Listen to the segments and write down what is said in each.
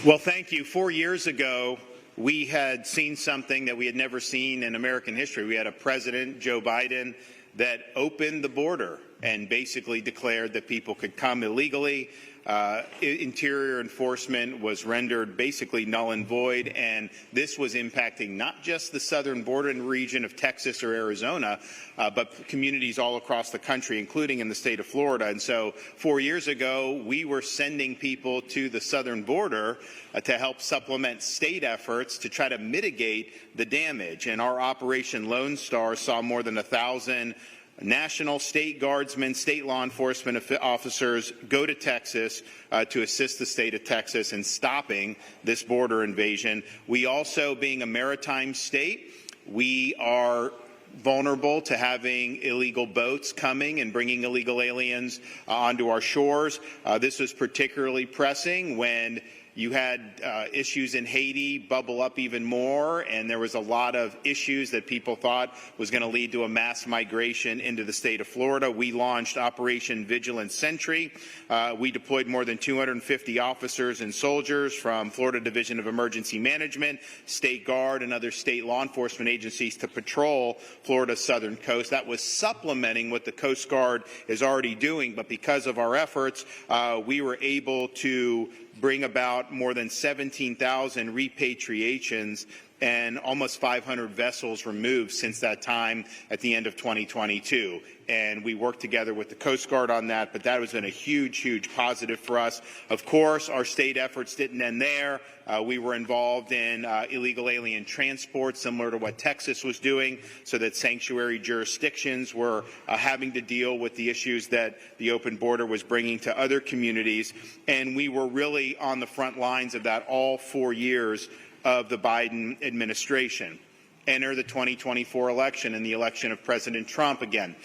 Well, thank you. 4 years ago, we had seen something that we had never seen in American history. We had a president, Joe Biden, that opened the border and basically declared that people could come illegally. Interior enforcement was rendered basically null and void, and this was impacting not just the southern border region of Texas or Arizona, but communities all across the country, including in the state of Florida. And so 4 years ago, we were sending people to the southern border to help supplement state efforts to try to mitigate the damage. And our Operation Lone Star saw more than 1,000 national, state guardsmen, state law enforcement officers go to Texas to assist the state of Texas in stopping this border invasion. We also, being a maritime state, we are vulnerable to having illegal boats coming and bringing illegal aliens onto our shores. This was particularly pressing when you had issues in Haiti bubble up even more, and there was a lot of issues that people thought was going to lead to a mass migration into the state of Florida. We launched Operation Vigilant Sentry. We deployed more than 250 officers and soldiers from Florida Division of Emergency Management, State Guard, and other state law enforcement agencies to patrol Florida's southern coast. That was supplementing what the Coast Guard is already doing, but because of our efforts, we were able to bring about more than 17,000 repatriations and almost 500 vessels removed since that time at the end of 2022. And we worked together with the Coast Guard on that, but that has been a huge, huge positive for us. Of course, our state efforts didn't end there. We were involved in illegal alien transport, similar to what Texas was doing, so that sanctuary jurisdictions were having to deal with the issues that the open border was bringing to other communities. And we were really on the front lines of that all 4 years of the Biden administration. Enter the 2024 election and the election of President Trump again.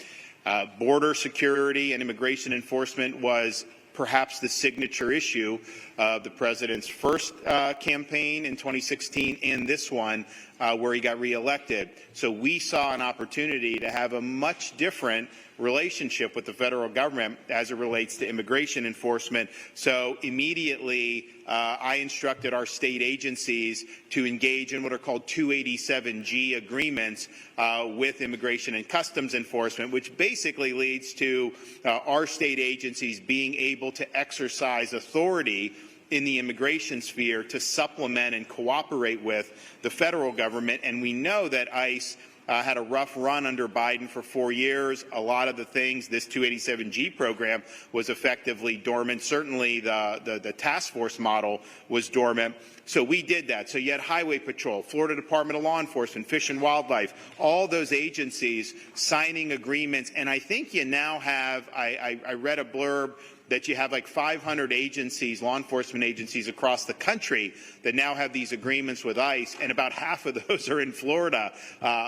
Border security and immigration enforcement was perhaps the signature issue of the president's first campaign in 2016 and this one where he got reelected. So we saw an opportunity to have a much different relationship with the federal government as it relates to immigration enforcement. So immediately I instructed our state agencies to engage in what are called 287G agreements with Immigration and Customs Enforcement, which basically leads to our state agencies being able to exercise authority in the immigration sphere to supplement and cooperate with the federal government. And we know that ICE had a rough run under Biden for 4 years. A lot of the things, this 287G program was effectively dormant. Certainly the task force model was dormant. So we did that. So you had Highway Patrol, Florida Department of Law Enforcement, Fish and Wildlife, all those agencies signing agreements. And I think you now have, I read a blurb that you have like 500 agencies, law enforcement agencies across the country that now have these agreements with ICE, and about half of those are in Florida,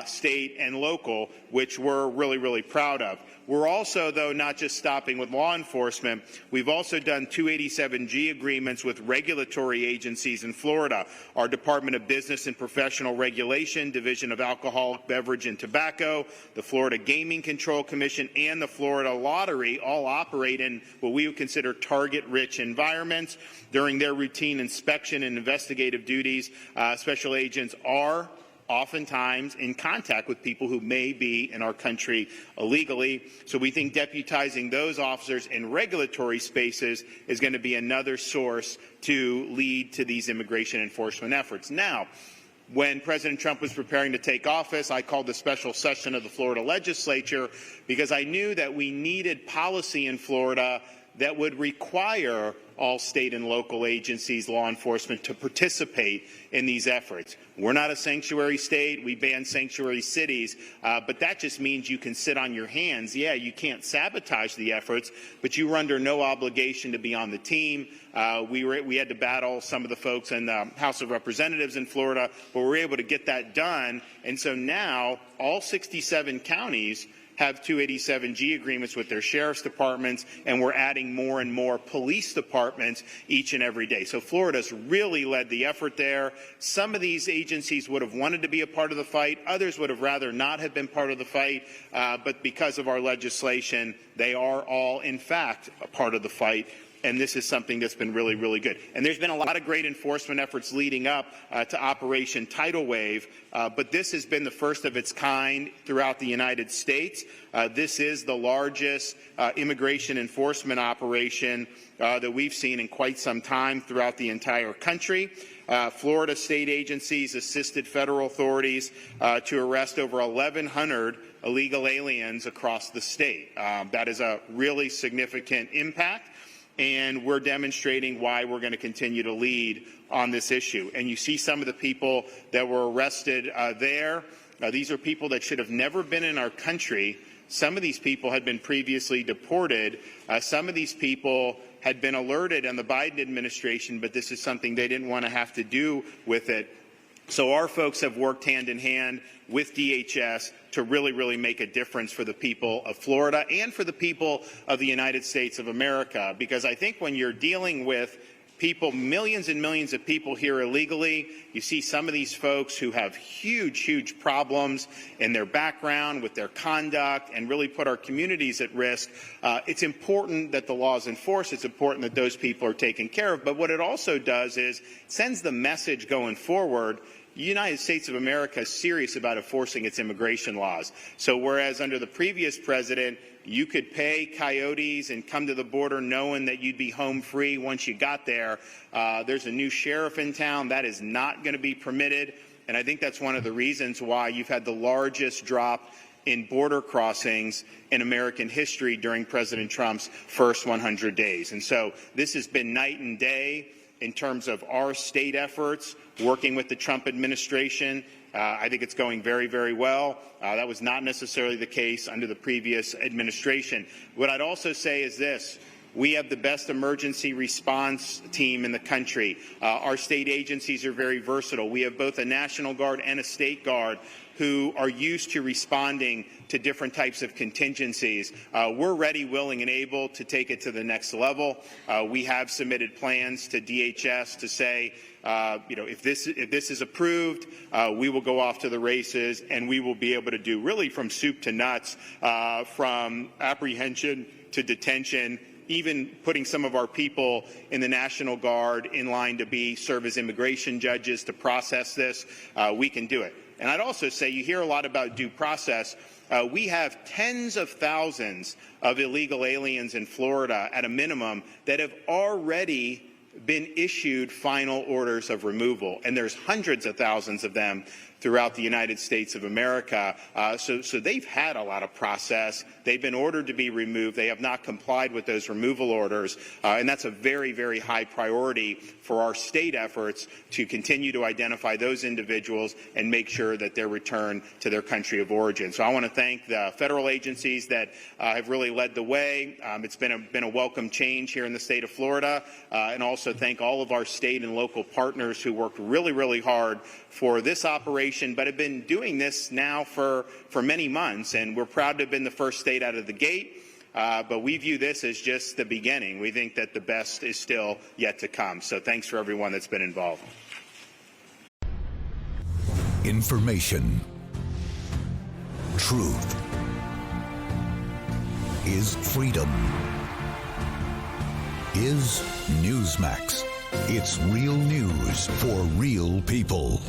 state and local, which we're really, really proud of. We're also, though, not just stopping with law enforcement. We've also done 287G agreements with regulatory agencies in Florida. Our Department of Business and Professional Regulation, Division of Alcoholic Beverage and Tobacco, the Florida Gaming Control Commission, and the Florida Lottery all operate in what we would consider target-rich environments. During their routine inspection and investigative duties, special agents are oftentimes in contact with people who may be in our country illegally. So we think deputizing those officers in regulatory spaces is going to be another source to lead to these immigration enforcement efforts. Now, when President Trump was preparing to take office, I called a special session of the Florida legislature because I knew that we needed policy in Florida that would require all state and local agencies, law enforcement, to participate in these efforts. We're not a sanctuary state. We ban sanctuary cities, but that just means you can sit on your hands. Yeah, you can't sabotage the efforts, but you were under no obligation to be on the team. We had to battle some of the folks in the House of Representatives in Florida, but we were able to get that done. And so now all 67 counties have 287G agreements with their sheriff's departments, and we're adding more and more police departments each and every day. So Florida's really led the effort there. Some of these agencies would have wanted to be a part of the fight. Others would have rather not have been part of the fight, but because of our legislation, they are all, in fact, a part of the fight and this is something that's been really, really good. And there's been a lot of great enforcement efforts leading up to Operation Tidal Wave, but this has been the first of its kind throughout the United States. This is the largest immigration enforcement operation that we've seen in quite some time throughout the entire country. Florida state agencies assisted federal authorities to arrest over 1,100 illegal aliens across the state. That is a really significant impact, and we're demonstrating why we're going to continue to lead on this issue. And you see some of the people that were arrested there. These are people that should have never been in our country. Some of these people had been previously deported. Some of these people had been alerted on the Biden administration, but this is something they didn't want to have to do with it. So our folks have worked hand in hand with DHS to really, really make a difference for the people of Florida and for the people of the United States of America. Because I think when you're dealing with people, millions and millions of people here illegally, you see some of these folks who have huge, huge problems in their background with their conduct and really put our communities at risk. It's important that the law is enforced. It's important that those people are taken care of. But what it also does is it sends the message going forward: the United States of America is serious about enforcing its immigration laws. So whereas under the previous president, you could pay coyotes and come to the border knowing that you'd be home free once you got there, there's a new sheriff in town. That is not going to be permitted. And I think that's one of the reasons why you've had the largest drop in border crossings in American history during President Trump's first 100 days. And so this has been night and day in terms of our state efforts working with the Trump administration. I think it's going very, very well. That was not necessarily the case under the previous administration. What I'd also say is this: we have the best emergency response team in the country. Our state agencies are very versatile. We have both a National Guard and a State Guard who are used to responding to different types of contingencies. We're ready, willing, and able to take it to the next level. We have submitted plans to DHS to say, if this is approved, we will go off to the races, and we will be able to do really from soup to nuts, from apprehension to detention, even putting some of our people in the National Guard in line to serve as immigration judges to process this. We can do it. And I'd also say, you hear a lot about due process. We have tens of thousands of illegal aliens in Florida at a minimum that have already been issued final orders of removal, and there's hundreds of thousands of them throughout the United States of America. So they've had a lot of process. They've been ordered to be removed. They have not complied with those removal orders, and that's a very, very high priority for our state efforts to continue to identify those individuals and make sure that they're returned to their country of origin. So I want to thank the federal agencies that have really led the way. It's been a welcome change here in the state of Florida, and also thank all of our state and local partners who worked really, really hard for this operation, but have been doing this now for many months, and we're proud to have been the first state out of the gate. But we view this as just the beginning. We think that the best is still yet to come. So thanks for everyone that's been involved. Information. Truth is freedom. Is Newsmax. It's real news for real people.